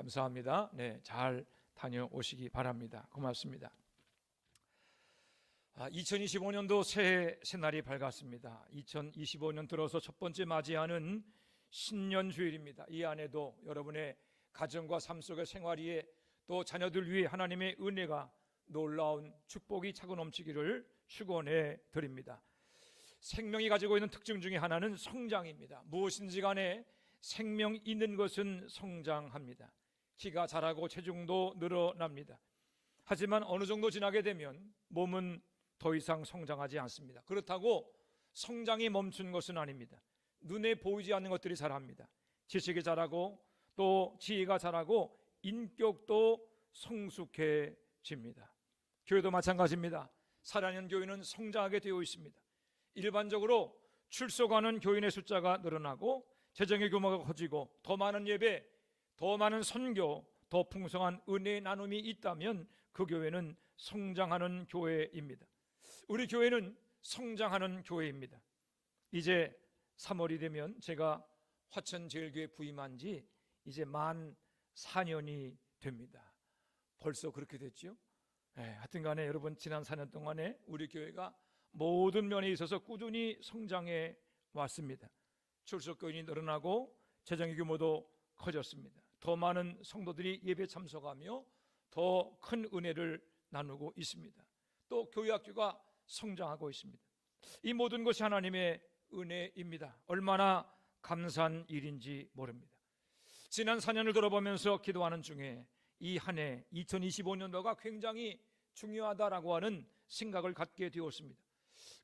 감사합니다. 네, 잘 다녀오시기 바랍니다. 고맙습니다. 2025년도 새날이 밝았습니다. 2025년 들어서 첫 번째 맞이하는 신년 주일입니다. 이 안에도 여러분의 가정과 삶 속의 생활 위에 또 자녀들 위해 하나님의 은혜가 놀라운 축복이 차고 넘치기를 축원해 드립니다. 생명이 가지고 있는 특징 중에 하나는 성장입니다. 무엇인지 간에 생명 있는 것은 성장합니다. 키가 자라고 체중도 늘어납니다. 하지만 어느 정도 지나게 되면 몸은 더 이상 성장하지 않습니다. 그렇다고 성장이 멈춘 것은 아닙니다. 눈에 보이지 않는 것들이 자랍니다. 지식이 자라고 또 지혜가 자라고 인격도 성숙해집니다. 교회도 마찬가지입니다. 살아있는 교회는 성장하게 되어 있습니다. 일반적으로 출석하는 교인의 숫자가 늘어나고 재정의 규모가 커지고 더 많은 예배, 더 많은 선교, 더 풍성한 은혜의 나눔이 있다면 그 교회는 성장하는 교회입니다. 우리 교회는 성장하는 교회입니다. 이제 3월이 되면 제가 화천제일교회 부임한 지 이제 만 4년이 됩니다. 벌써 그렇게 됐죠? 하여튼 간에 여러분, 지난 4년 동안에 우리 교회가 모든 면에 있어서 꾸준히 성장해 왔습니다. 출석교인이 늘어나고 재정의 규모도 커졌습니다. 더 많은 성도들이 예배 참석하며 더 큰 은혜를 나누고 있습니다. 또 교회학교가 성장하고 있습니다. 이 모든 것이 하나님의 은혜입니다. 얼마나 감사한 일인지 모릅니다. 지난 4년을 돌아보면서 기도하는 중에 이 한 해 2025년도가 굉장히 중요하다라고 하는 생각을 갖게 되었습니다.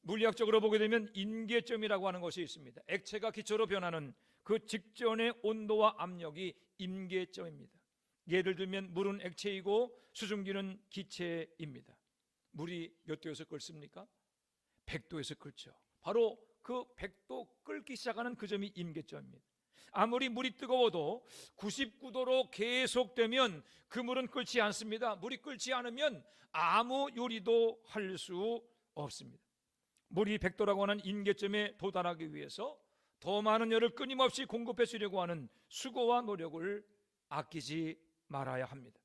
물리학적으로 보게 되면 임계점이라고 하는 것이 있습니다. 액체가 기초로 변하는 그 직전의 온도와 압력이 임계점입니다. 예를 들면 물은 액체이고 수증기는 기체입니다. 물이 몇 도에서 끓습니까? 100도에서 끓죠. 바로 그 100도 끓기 시작하는 그 점이 임계점입니다. 아무리 물이 뜨거워도 99도로 계속되면 그 물은 끓지 않습니다. 물이 끓지 않으면 아무 요리도 할 수 없습니다. 물이 100도라고 하는 임계점에 도달하기 위해서 더 많은 열을 끊임없이 공급해 주려고 하는 수고와 노력을 아끼지 말아야 합니다.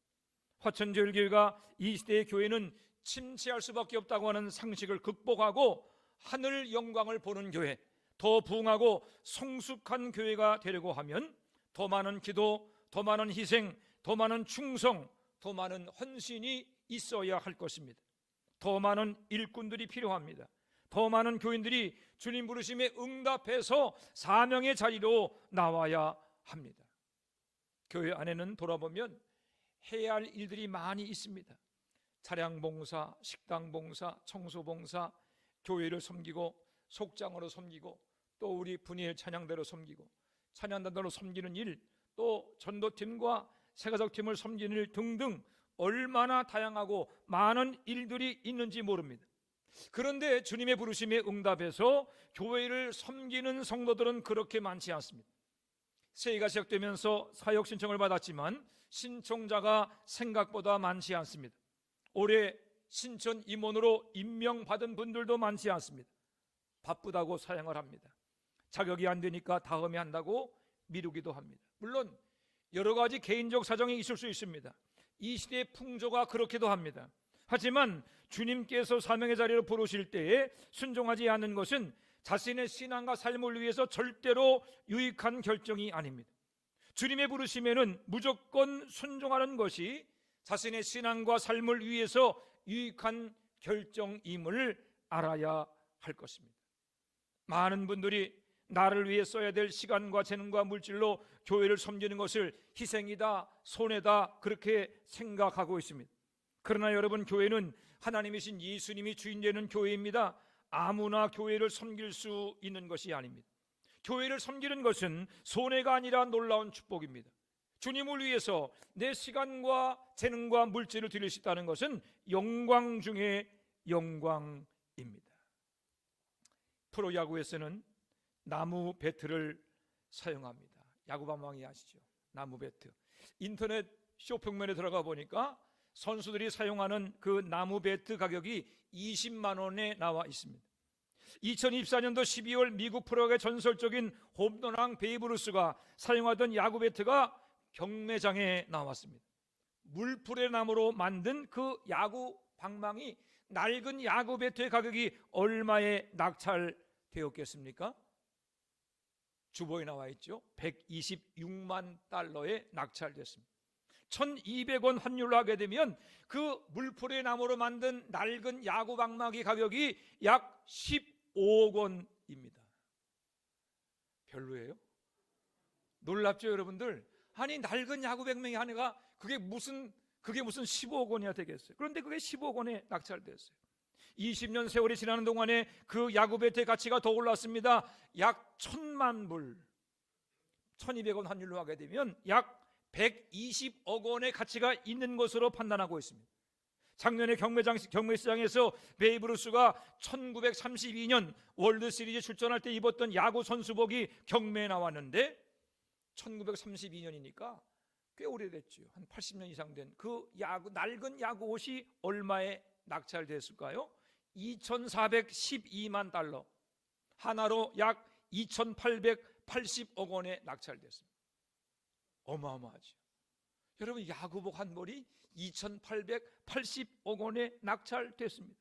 화천제일교회가 이 시대의 교회는 침체할 수밖에 없다고 하는 상식을 극복하고 하늘 영광을 보는 교회, 더 부흥하고 성숙한 교회가 되려고 하면 더 많은 기도, 더 많은 희생, 더 많은 충성, 더 많은 헌신이 있어야 할 것입니다. 더 많은 일꾼들이 필요합니다. 더 많은 교인들이 주님 부르심에 응답해서 사명의 자리로 나와야 합니다. 교회 안에는 돌아보면 해야 할 일들이 많이 있습니다. 차량 봉사, 식당 봉사, 청소 봉사, 교회를 섬기고 속장으로 섬기고 또 우리 분일 찬양대로 섬기고 찬양단으로 섬기는 일, 또 전도팀과 세가족팀을 섬기는 일 등등 얼마나 다양하고 많은 일들이 있는지 모릅니다. 그런데 주님의 부르심에 응답해서 교회를 섬기는 성도들은 그렇게 많지 않습니다. 새해가 시작되면서 사역 신청을 받았지만 신청자가 생각보다 많지 않습니다. 올해 신천 임원으로 임명받은 분들도 많지 않습니다. 바쁘다고 사양을 합니다. 자격이 안 되니까 다음에 한다고 미루기도 합니다. 물론 여러 가지 개인적 사정이 있을 수 있습니다. 이 시대의 풍조가 그렇기도 합니다. 하지만 주님께서 사명의 자리로 부르실 때에 순종하지 않는 것은 자신의 신앙과 삶을 위해서 절대로 유익한 결정이 아닙니다. 주님의 부르심에는 무조건 순종하는 것이 자신의 신앙과 삶을 위해서 유익한 결정임을 알아야 할 것입니다. 많은 분들이 나를 위해 써야 될 시간과 재능과 물질로 교회를 섬기는 것을 희생이다, 손해다 그렇게 생각하고 있습니다. 그러나 여러분, 교회는 하나님이신 예수님이 주인 되는 교회입니다. 아무나 교회를 섬길 수 있는 것이 아닙니다. 교회를 섬기는 것은 손해가 아니라 놀라운 축복입니다. 주님을 위해서 내 시간과 재능과 물질을 드릴 수 있다는 것은 영광 중에 영광입니다. 프로야구에서는 나무 배트를 사용합니다. 야구방망이 아시죠? 나무 배트. 인터넷 쇼핑몰에 들어가 보니까 선수들이 사용하는 그 나무 배트 가격이 20만 원에 나와 있습니다. 2024년도 12월 미국 프로야구의 전설적인 홈런왕 베이브 루스가 사용하던 야구 배트가 경매장에 나왔습니다. 물풀의 나무로 만든 그 야구 방망이, 낡은 야구 배트의 가격이 얼마에 낙찰되었겠습니까? 주보에 나와 있죠. 126만 달러에 낙찰됐습니다. 1200원 환율로 하게 되면 그 물풀의 나무로 만든 낡은 야구 방망이 가격이 약 15억 원입니다. 별로예요? 놀랍죠, 여러분들? 아니, 낡은 야구 방망이 하나가 그게 무슨 15억 원이야 되겠어요. 그런데 그게 15억 원에 낙찰됐어요. 20년 세월이 지나는 동안에 그 야구 배트의 가치가 더 올랐습니다. 약 1000만 불, 1200원 환율로 하게 되면 약 120억 원의 가치가 있는 것으로 판단하고 있습니다. 작년에 경매시장에서 베이브 루스가 1932년 월드시리즈 출전할 때 입었던 야구 선수복이 경매에 나왔는데 1932년이니까 꽤 오래됐죠. 한 80년 이상 된 그 낡은 야구 옷이 얼마에 낙찰됐을까요? 2,412만 달러, 하나로 약 2,880억 원에 낙찰됐습니다. 어마어마하죠. 여러분, 야구복 한 벌이 2,880억 원에 낙찰됐습니다.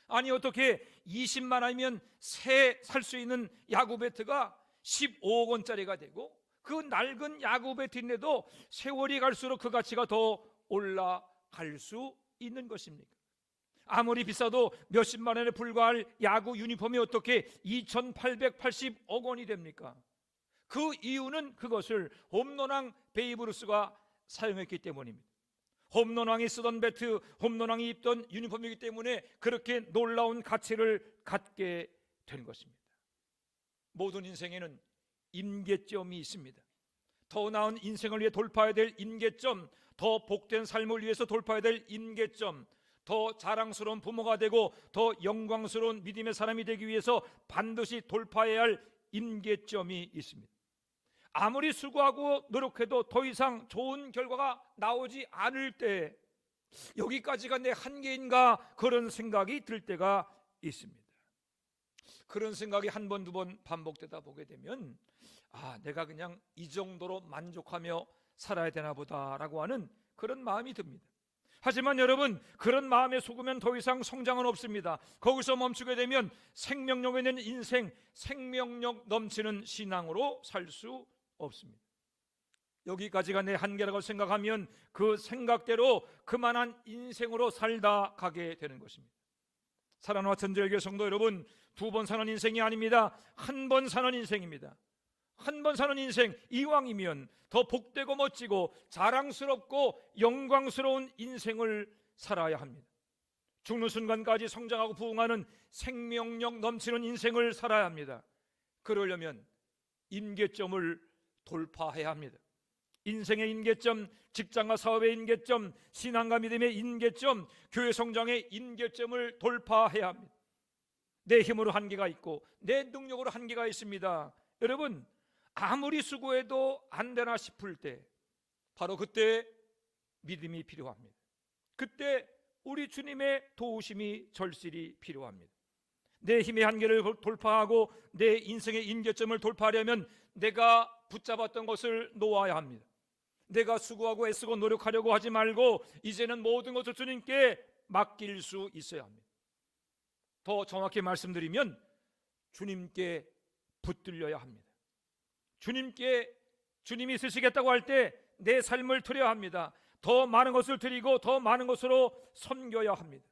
아니, 어떻게 20만 원이면 새 살 수 있는 야구 배트가 15억 원짜리가 되고, 그 낡은 야구 배트인데도 세월이 갈수록 그 가치가 더 올라갈 수 있는 것입니까? 아무리 비싸도 몇십만 원에 불과할 야구 유니폼이 어떻게 2,880억 원이 됩니까? 그 이유는 그것을 홈런왕 베이브 루스가 사용했기 때문입니다. 홈런왕이 쓰던 배트, 홈런왕이 입던 유니폼이기 때문에 그렇게 놀라운 가치를 갖게 된 것입니다. 모든 인생에는 임계점이 있습니다. 더 나은 인생을 위해 돌파해야 될 임계점, 더 복된 삶을 위해서 돌파해야 될 임계점, 더 자랑스러운 부모가 되고 더 영광스러운 믿음의 사람이 되기 위해서 반드시 돌파해야 할 임계점이 있습니다. 아무리 수고하고 노력해도 더 이상 좋은 결과가 나오지 않을 때, 여기까지가 내 한계인가, 그런 생각이 들 때가 있습니다. 그런 생각이 한 번, 두 번 반복되다 보게 되면 내가 그냥 이 정도로 만족하며 살아야 되나 보다라고 하는 그런 마음이 듭니다. 하지만 여러분, 그런 마음에 속으면 더 이상 성장은 없습니다. 거기서 멈추게 되면 생명력 있는 인생, 생명력 넘치는 신앙으로 살 수 없습니다. 여기까지가 내 한계라고 생각하면 그 생각대로 그만한 인생으로 살다 가게 되는 것입니다. 사랑하는 전절교 성도 여러분, 두 번 사는 인생이 아닙니다. 한 번 사는 인생입니다. 한 번 사는 인생, 이왕이면 더 복되고 멋지고 자랑스럽고 영광스러운 인생을 살아야 합니다. 죽는 순간까지 성장하고 부흥하는 생명력 넘치는 인생을 살아야 합니다. 그러려면 임계점을 돌파해야 합니다. 인생의 임계점, 직장과 사업의 임계점, 신앙과 믿음의 임계점, 교회 성장의 임계점을 돌파해야 합니다. 내 힘으로 한계가 있고 내 능력으로 한계가 있습니다. 여러분, 아무리 수고해도 안 되나 싶을 때, 바로 그때 믿음이 필요합니다. 그때 우리 주님의 도우심이 절실히 필요합니다. 내 힘의 한계를 돌파하고 내 인생의 임계점을 돌파하려면 내가 붙잡았던 것을 놓아야 합니다. 내가 수고하고 애쓰고 노력하려고 하지 말고 이제는 모든 것을 주님께 맡길 수 있어야 합니다. 더 정확히 말씀드리면 주님께 붙들려야 합니다. 주님이 쓰시겠다고 할 때 내 삶을 드려야 합니다. 더 많은 것을 드리고 더 많은 것으로 섬겨야 합니다.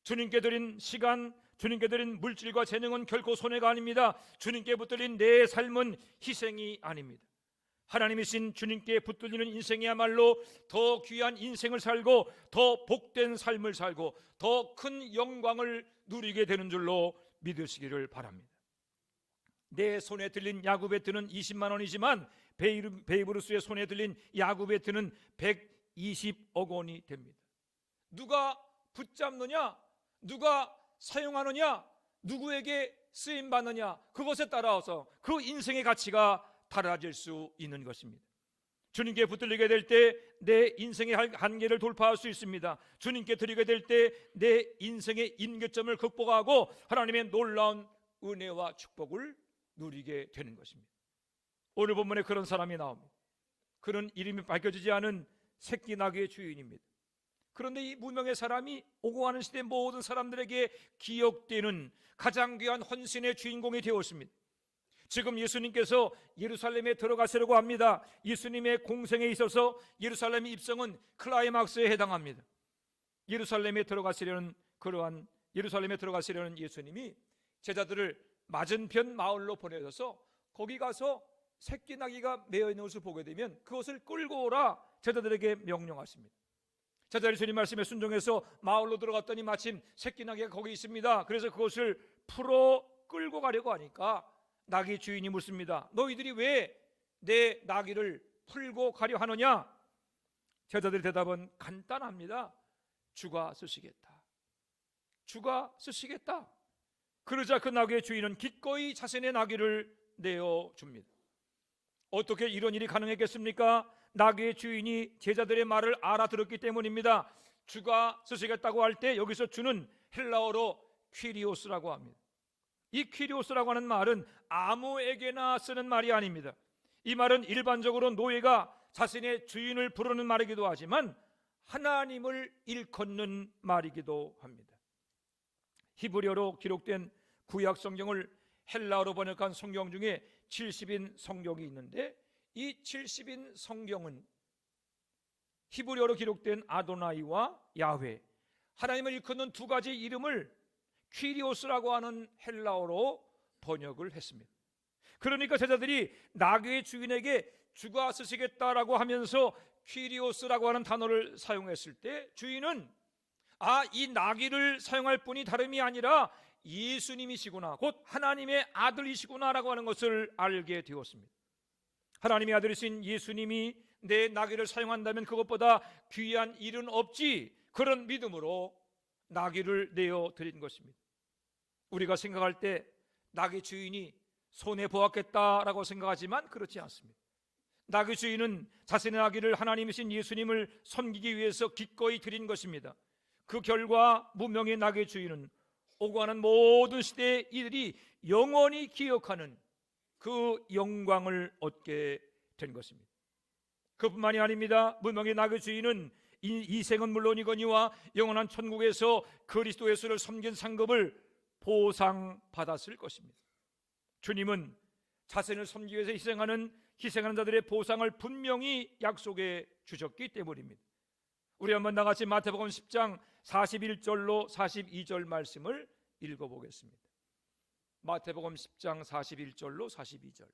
주님께 드린 시간, 주님께 드린 물질과 재능은 결코 손해가 아닙니다. 주님께 붙들린 내 삶은 희생이 아닙니다. 하나님이신 주님께 붙들리는 인생이야말로 더 귀한 인생을 살고 더 복된 삶을 살고 더 큰 영광을 누리게 되는 줄로 믿으시기를 바랍니다. 내 손에 들린 야구 배트는 20만 원이지만 베이브 루스의 손에 들린 야구 배트는 120억 원이 됩니다. 누가 붙잡느냐, 누가 사용하느냐, 누구에게 쓰임 받느냐, 그것에 따라서 그 인생의 가치가 달라질 수 있는 것입니다. 주님께 붙들리게 될 때 내 인생의 한계를 돌파할 수 있습니다. 주님께 드리게 될 때 내 인생의 임계점을 극복하고 하나님의 놀라운 은혜와 축복을 누리게 되는 것입니다. 오늘 본문에 그런 사람이 나옵니다. 그는 이름이 밝혀지지 않은 새끼 나귀의 주인입니다. 그런데 이 무명의 사람이 오고 가는 시대 모든 사람들에게 기억되는 가장 귀한 헌신의 주인공이 되었습니다. 지금 예수님께서 예루살렘에 들어가시려고 합니다. 예수님의 공생에 있어서 예루살렘 입성은 클라이막스에 해당합니다. 예루살렘에 들어가시려는 예수님이 제자들을 맞은편 마을로 보내셔서 거기 가서 새끼 나귀가 매어 있는 것을 보게 되면 그것을 끌고 오라 제자들에게 명령하십니다. 제자들이 주님 말씀에 순종해서 마을로 들어갔더니 마침 새끼 나귀가 거기 있습니다. 그래서 그것을 풀어 끌고 가려고 하니까 나귀 주인이 묻습니다. 너희들이 왜 내 나귀를 풀고 가려 하느냐? 제자들의 대답은 간단합니다. 주가 쓰시겠다. 주가 쓰시겠다. 그러자 그 나귀의 주인은 기꺼이 자신의 나귀를 내어줍니다. 어떻게 이런 일이 가능했겠습니까? 나귀의 주인이 제자들의 말을 알아들었기 때문입니다. 주가 쓰시겠다고 할 때 여기서 주는 헬라어로 퀴리오스라고 합니다. 이 퀴리오스라고 하는 말은 아무에게나 쓰는 말이 아닙니다. 이 말은 일반적으로 노예가 자신의 주인을 부르는 말이기도 하지만 하나님을 일컫는 말이기도 합니다. 히브리어로 기록된 구약 성경을 헬라어로 번역한 성경 중에 70인 성경이 있는데 이 70인 성경은 히브리어로 기록된 아도나이와 야훼, 하나님을 일컫는 두 가지 이름을 퀴리오스라고 하는 헬라어로 번역을 했습니다. 그러니까 제자들이 나귀의 주인에게 주가 쓰시겠다라고 하면서 퀴리오스라고 하는 단어를 사용했을 때 주인은 이 나귀를 사용할 뿐이 다름이 아니라 예수님이시구나, 곧 하나님의 아들이시구나라고 하는 것을 알게 되었습니다. 하나님의 아들이신 예수님이 내 나귀를 사용한다면 그것보다 귀한 일은 없지, 그런 믿음으로 나귀를 내어드린 것입니다. 우리가 생각할 때 나귀 주인이 손해 보았겠다라고 생각하지만 그렇지 않습니다. 나귀 주인은 자신의 나귀를 하나님이신 예수님을 섬기기 위해서 기꺼이 드린 것입니다. 그 결과 무명의 나귀 주인은 오고 가는 모든 시대의 이들이 영원히 기억하는 그 영광을 얻게 된 것입니다. 그뿐만이 아닙니다. 무명의 나귀 주인은 이 생은 물론이거니와 영원한 천국에서 그리스도 예수를 섬긴 상급을 보상받았을 것입니다. 주님은 자신을 섬기기 위해서 희생하는 자들의 보상을 분명히 약속해 주셨기 때문입니다. 우리 한번 나같이 마태복음 10장 41절로 42절 말씀을 읽어보겠습니다. 마태복음 10장 41절로 42절.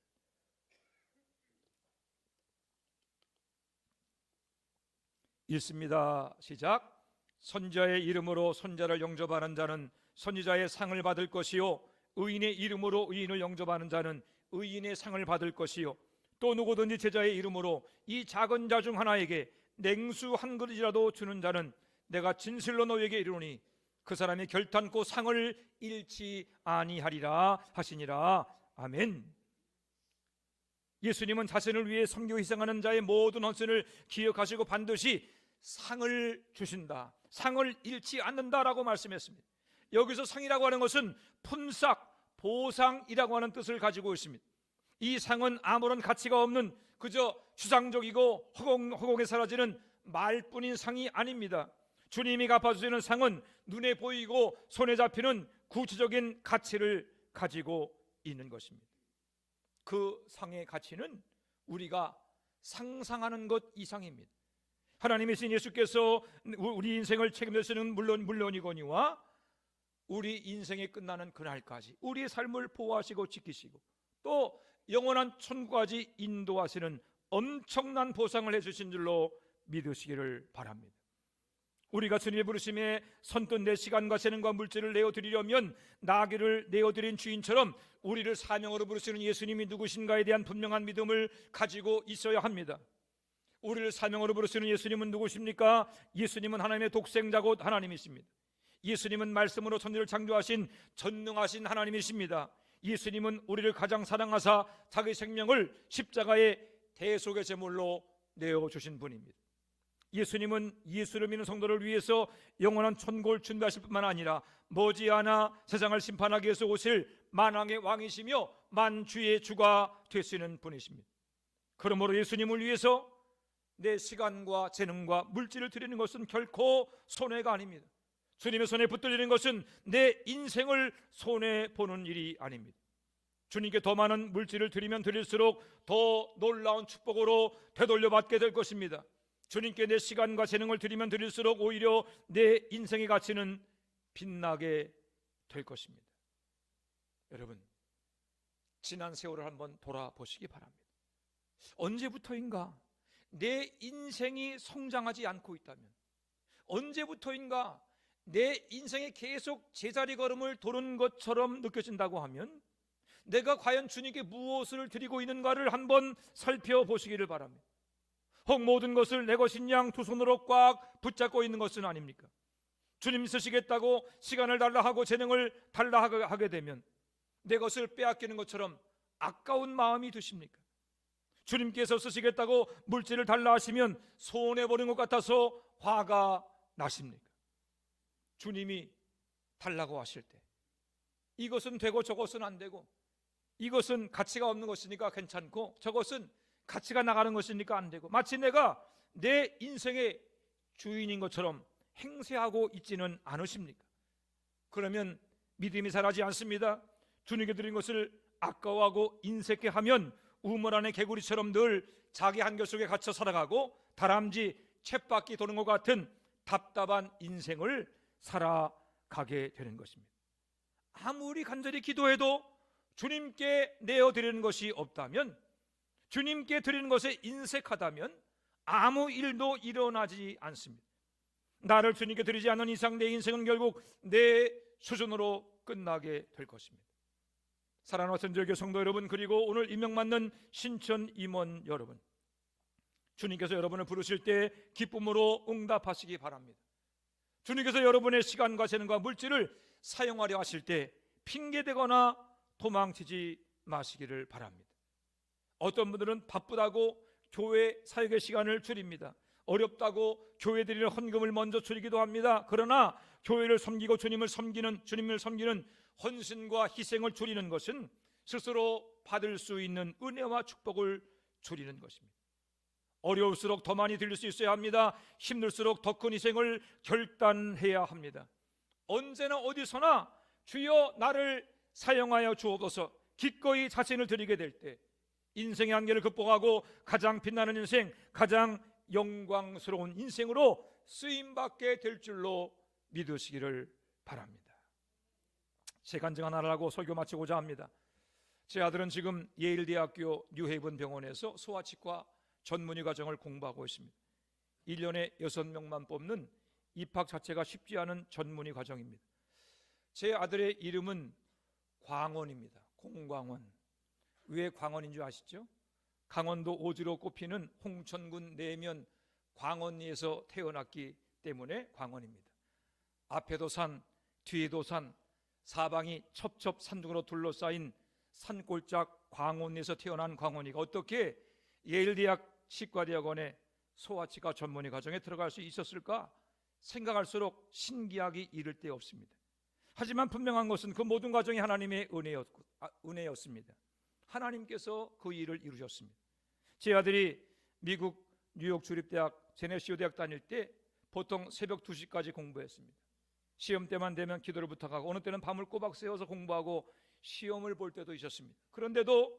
읽습니다. 시작. 선지자의 이름으로 선지자를 영접하는 자는 선지자의 상을 받을 것이요, 의인의 이름으로 의인을 영접하는 자는 의인의 상을 받을 것이요, 또 누구든지 제자의 이름으로 이 작은 자 중 하나에게 냉수 한 그릇이라도 주는 자는 내가 진실로 너에게 이르노니 그 사람이 결탄코 상을 잃지 아니하리라 하시니라. 아멘. 예수님은 자신을 위해 섬기고 희생하는 자의 모든 헌신을 기억하시고 반드시 상을 주신다, 상을 잃지 않는다라고 말씀했습니다. 여기서 상이라고 하는 것은 품삯, 보상이라고 하는 뜻을 가지고 있습니다. 이 상은 아무런 가치가 없는 그저 추상적이고 허공에 사라지는 말뿐인 상이 아닙니다. 주님이 갚아주시는 상은 눈에 보이고 손에 잡히는 구체적인 가치를 가지고 있는 것입니다. 그 상의 가치는 우리가 상상하는 것 이상입니다. 하나님이신 예수께서 우리 인생을 책임지시는 물론이거니와 우리 인생이 끝나는 그날까지 우리의 삶을 보호하시고 지키시고 또 영원한 천국까지 인도하시는 엄청난 보상을 해주신 줄로 믿으시기를 바랍니다. 우리가 주님의 부르심에 선뜻 내 시간과 재능과 물질을 내어드리려면 나귀를 내어드린 주인처럼 우리를 사명으로 부르시는 예수님이 누구신가에 대한 분명한 믿음을 가지고 있어야 합니다. 우리를 사명으로 부르시는 예수님은 누구십니까? 예수님은 하나님의 독생자 곧 하나님이십니다. 예수님은 말씀으로 천지를 창조하신 전능하신 하나님이십니다. 예수님은 우리를 가장 사랑하사 자기 생명을 십자가의 대속의 제물로 내어주신 분입니다. 예수님은 예수를 믿는 성도를 위해서 영원한 천국을 준비하실 뿐만 아니라 머지않아 세상을 심판하기 위해서 오실 만왕의 왕이시며 만주의 주가 되시는 분이십니다. 그러므로 예수님을 위해서 내 시간과 재능과 물질을 드리는 것은 결코 손해가 아닙니다. 주님의 손에 붙들리는 것은 내 인생을 손해보는 일이 아닙니다. 주님께 더 많은 물질을 드리면 드릴수록 더 놀라운 축복으로 되돌려받게 될 것입니다. 주님께 내 시간과 재능을 드리면 드릴수록 오히려 내 인생의 가치는 빛나게 될 것입니다. 여러분, 지난 세월을 한번 돌아보시기 바랍니다. 언제부터인가 내 인생이 성장하지 않고 있다면, 언제부터인가 내 인생에 계속 제자리 걸음을 도는 것처럼 느껴진다고 하면 내가 과연 주님께 무엇을 드리고 있는가를 한번 살펴보시기를 바랍니다. 혹 모든 것을 내 것인 양 두 손으로 꽉 붙잡고 있는 것은 아닙니까? 주님 쓰시겠다고 시간을 달라 하고 재능을 달라 하게 되면 내 것을 빼앗기는 것처럼 아까운 마음이 드십니까? 주님께서 쓰시겠다고 물질을 달라 하시면 손해보는 것 같아서 화가 나십니까? 주님이 달라고 하실 때 이것은 되고 저것은 안 되고, 이것은 가치가 없는 것이니까 괜찮고 저것은 가치가 나가는 것이니까 안 되고, 마치 내가 내 인생의 주인인 것처럼 행세하고 있지는 않으십니까? 그러면 믿음이 자라지 않습니다. 주님께 드린 것을 아까워하고 인색해 하면 우물 안의 개구리처럼 늘 자기 한결 속에 갇혀 살아가고 다람쥐 쳇바퀴 도는 것 같은 답답한 인생을 살아가게 되는 것입니다. 아무리 간절히 기도해도 주님께 내어드리는 것이 없다면, 주님께 드리는 것에 인색하다면 아무 일도 일어나지 않습니다. 나를 주님께 드리지 않는 이상 내 인생은 결국 내 수준으로 끝나게 될 것입니다. 사랑하는 전절교 성도 여러분, 그리고 오늘 임명받는 신천 임원 여러분, 주님께서 여러분을 부르실 때 기쁨으로 응답하시기 바랍니다. 주님께서 여러분의 시간과 재능과 물질을 사용하려 하실 때 핑계대거나 도망치지 마시기를 바랍니다. 어떤 분들은 바쁘다고 교회 사역의 시간을 줄입니다. 어렵다고 교회 드리는 헌금을 먼저 줄이기도 합니다. 그러나 교회를 섬기고 주님을 섬기는 헌신과 희생을 줄이는 것은 스스로 받을 수 있는 은혜와 축복을 줄이는 것입니다. 어려울수록 더 많이 드릴 수 있어야 합니다. 힘들수록 더 큰 희생을 결단해야 합니다. 언제나 어디서나 주여 나를 사용하여 주옵소서 기꺼이 자신을 드리게 될 때 인생의 한계를 극복하고 가장 빛나는 인생, 가장 영광스러운 인생으로 쓰임받게 될 줄로 믿으시기를 바랍니다. 제 간증 하나를 하고 설교 마치고자 합니다. 제 아들은 지금 예일대학교 뉴헤이븐 병원에서 소아치과 전문의 과정을 공부하고 있습니다. 1년에 6명만 뽑는 입학 자체가 쉽지 않은 전문의 과정입니다. 제 아들의 이름은 광원입니다. 공광원. 왜 광원인 줄 아시죠? 강원도 오지로 꼽히는 홍천군 내면 광원리에서 태어났기 때문에 광원입니다. 앞에도 산, 뒤에도 산, 사방이 첩첩산중으로 둘러싸인 산골짝 광원리에서 태어난 광원이가 어떻게 예일대학 치과대학원의 소아치과 전문의 과정에 들어갈 수 있었을까 생각할수록 신기하기 이를 데 없습니다. 하지만 분명한 것은 그 모든 과정이 하나님의 은혜였습니다. 하나님께서 그 일을 이루셨습니다. 제 아들이 미국 뉴욕 주립대학 제네시오 대학 다닐 때 보통 새벽 2시까지 공부했습니다. 시험 때만 되면 기도를 부탁하고 어느 때는 밤을 꼬박 새워서 공부하고 시험을 볼 때도 있었습니다. 그런데도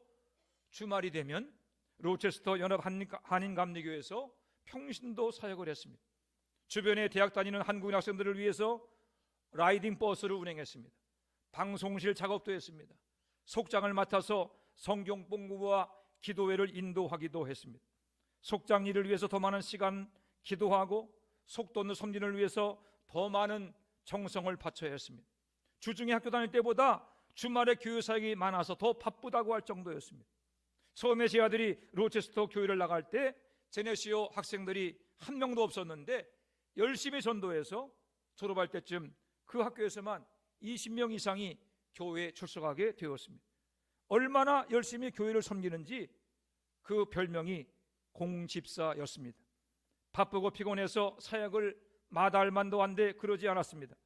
주말이 되면 로체스터 연합 한인감리교회에서 평신도 사역을 했습니다. 주변에 대학 다니는 한국인 학생들을 위해서 라이딩 버스를 운행했습니다. 방송실 작업도 했습니다. 속장을 맡아서 성경 공부와 기도회를 인도하기도 했습니다. 속장 일을 위해서 더 많은 시간 기도하고 속 돋는 섬진을 위해서 더 많은 정성을 바쳐야 했습니다. 주중에 학교 다닐 때보다 주말에 교회 사역이 많아서 더 바쁘다고 할 정도였습니다. 처음에 제 아들이 로체스터 교회를 나갈 때 제네시오 학생들이 한 명도 없었는데 열심히 전도해서 졸업할 때쯤 그 학교에서만 20명 이상이 교회에 출석하게 되었습니다. 얼마나 열심히 교회를 섬기는지 그 별명이 공집사였습니다. 바쁘고 피곤해서 사역을 마다할 만도 한데 그러지 않았습니다.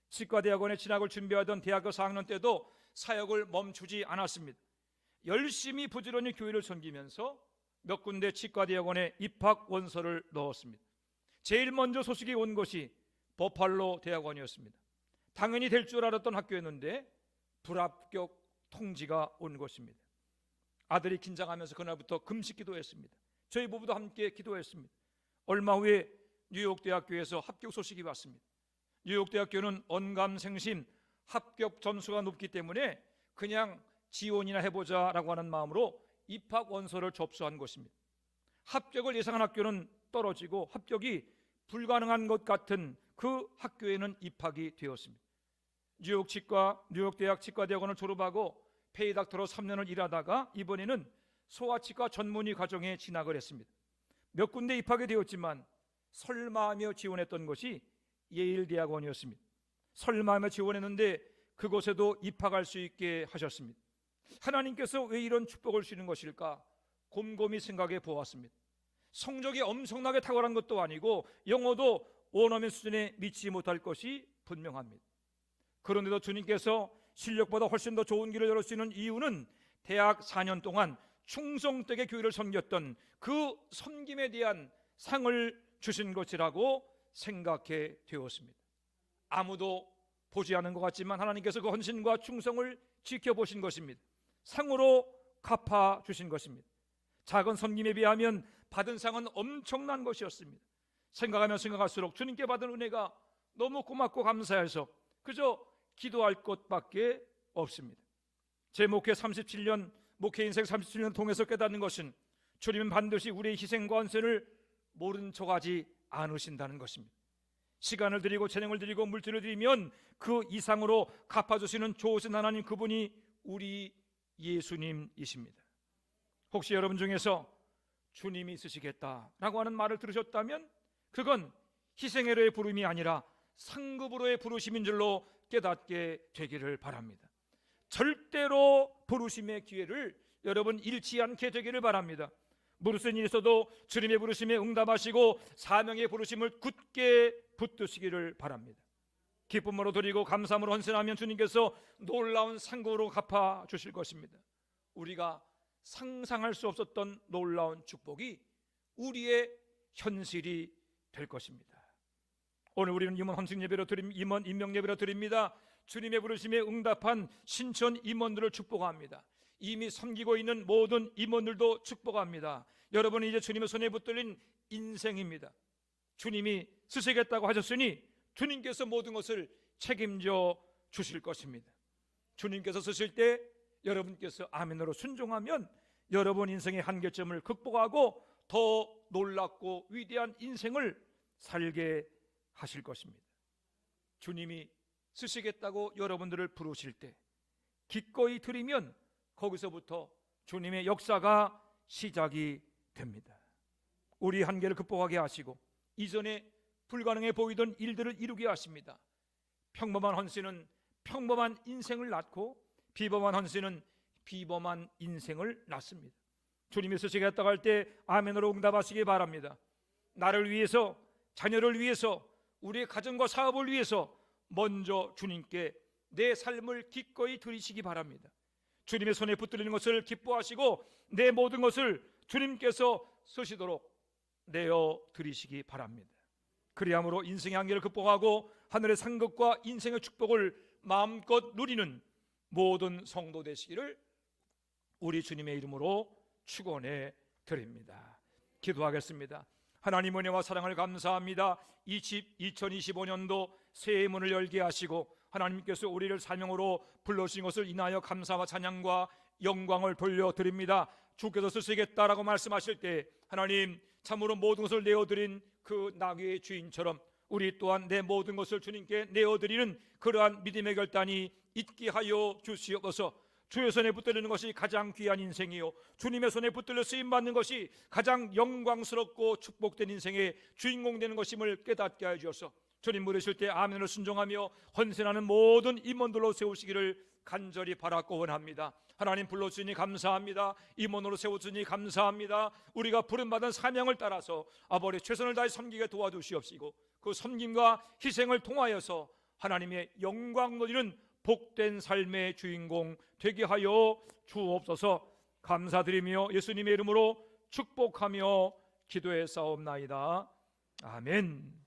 치과대학원에 진학을 준비하던 대학교 4학년 때도 사역을 멈추지 않았습니다. 열심히 부지런히 교회를 섬기면서 몇 군데 치과대학원에 입학 원서를 넣었습니다. 제일 먼저 소식이 온 것이 버팔로 대학원이었습니다. 당연히 될 줄 알았던 학교였는데 불합격 통지가 온 것입니다. 아들이 긴장하면서 그날부터 금식 기도했습니다. 저희 부부도 함께 기도했습니다. 얼마 후에 뉴욕대학교에서 합격 소식이 왔습니다. 뉴욕대학교는 언감생심 합격 점수가 높기 때문에 그냥 지원이나 해보자라고 하는 마음으로 입학 원서를 접수한 것입니다. 합격을 예상한 학교는 떨어지고 합격이 불가능한 것 같은 그 학교에는 입학이 되었습니다. 뉴욕대학 치과대학원을 졸업하고 페이닥터로 3년을 일하다가 이번에는 소아치과 전문의 과정에 진학을 했습니다. 몇 군데 입학이 되었지만 설마하며 지원했던 것이 예일대학원이었습니다. 설마하며 지원했는데 그곳에도 입학할 수 있게 하셨습니다. 하나님께서 왜 이런 축복을 주시는 것일까 곰곰이 생각해 보았습니다. 성적이 엄청나게 탁월한 것도 아니고 영어도 원어민 수준에 미치지 못할 것이 분명합니다. 그런데도 주님께서 실력보다 훨씬 더 좋은 길을 열어주시는 이유는 대학 4년 동안 충성되게 교회를 섬겼던 그 섬김에 대한 상을 주신 것이라고 생각해 되었습니다. 아무도 보지 않은 것 같지만 하나님께서 그 헌신과 충성을 지켜보신 것입니다. 상으로 갚아주신 것입니다. 작은 섬김에 비하면 받은 상은 엄청난 것이었습니다. 생각하면 생각할수록 주님께 받은 은혜가 너무 고맙고 감사해서 그저 기도할 것밖에 없습니다. 제 목회 인생 37년 통해서 깨닫는 것은 주님은 반드시 우리의 희생과 헌신을 모른 척하지 않으신다는 것입니다. 시간을 드리고 재능을 드리고 물질을 드리면 그 이상으로 갚아주시는 좋으신 하나님, 그분이 우리 예수님이십니다. 혹시 여러분 중에서 주님이 있으시겠다라고 하는 말을 들으셨다면 그건 희생회로의 부름이 아니라 상급으로의 부르심인 줄로 깨닫게 되기를 바랍니다. 절대로 부르심의 기회를 여러분 잃지 않게 되기를 바랍니다. 무슨 일이 있어도 주님의 부르심에 응답하시고 사명의 부르심을 굳게 붙드시기를 바랍니다. 기쁨으로 드리고 감사함으로 헌신하면 주님께서 놀라운 상급으로 갚아주실 것입니다. 우리가 상상할 수 없었던 놀라운 축복이 우리의 현실이 될 것입니다. 오늘 우리는 임원 헌신 예배로 임원 임명 예배로 드립니다. 주님의 부르심에 응답한 신천 임원들을 축복합니다. 이미 섬기고 있는 모든 임원들도 축복합니다. 여러분은 이제 주님의 손에 붙들린 인생입니다. 주님이 쓰시겠다고 하셨으니 주님께서 모든 것을 책임져 주실 것입니다. 주님께서 쓰실 때 여러분께서 아멘으로 순종하면 여러분 인생의 한계점을 극복하고 더 놀랍고 위대한 인생을 살게 하실 것입니다. 주님이 쓰시겠다고 여러분들을 부르실 때 기꺼이 드리면 거기서부터 주님의 역사가 시작이 됩니다. 우리 한계를 극복하게 하시고 이전에 불가능해 보이던 일들을 이루게 하십니다. 평범한 헌신은 평범한 인생을 낳고 비범한 헌신은 비범한 인생을 낳습니다. 주님이 쓰시겠다고 할 때 아멘으로 응답하시기 바랍니다. 나를 위해서, 자녀를 위해서, 우리의 가정과 사업을 위해서 먼저 주님께 내 삶을 기꺼이 드리시기 바랍니다. 주님의 손에 붙들리는 것을 기뻐하시고 내 모든 것을 주님께서 쓰시도록 내어 드리시기 바랍니다. 그리함으로 인생의 한계를 극복하고 하늘의 상급과 인생의 축복을 마음껏 누리는 모든 성도 되시기를 우리 주님의 이름으로 축원해 드립니다. 기도하겠습니다. 하나님 은혜와 사랑을 감사합니다. 2025년도 새해 문을 열게 하시고 하나님께서 우리를 사명으로 불러주신 것을 인하여 감사와 찬양과 영광을 돌려드립니다. 주께서 쓰시겠다라고 말씀하실 때 하나님 참으로 모든 것을 내어드린 그 나귀의 주인처럼 우리 또한 내 모든 것을 주님께 내어드리는 그러한 믿음의 결단이 있게 하여 주시옵소서. 주의 손에 붙들리는 것이 가장 귀한 인생이요 주님의 손에 붙들려 쓰임받는 것이 가장 영광스럽고 축복된 인생의 주인공 되는 것임을 깨닫게 하여 주셔서 주님 부르실 때 아멘으로 순종하며 헌신하는 모든 임원들로 세우시기를 간절히 바라고 원합니다. 하나님 불러주니 감사합니다. 임원으로 세워주니 감사합니다. 우리가 부름받은 사명을 따라서 아버지 최선을 다해 섬기게 도와주시옵시고 그 섬김과 희생을 통하여서 하나님의 영광 누리는 복된 삶의 주인공 되게 하여 주옵소서. 감사드리며 예수님의 이름으로 축복하며 기도해 싸움나이다. 아멘.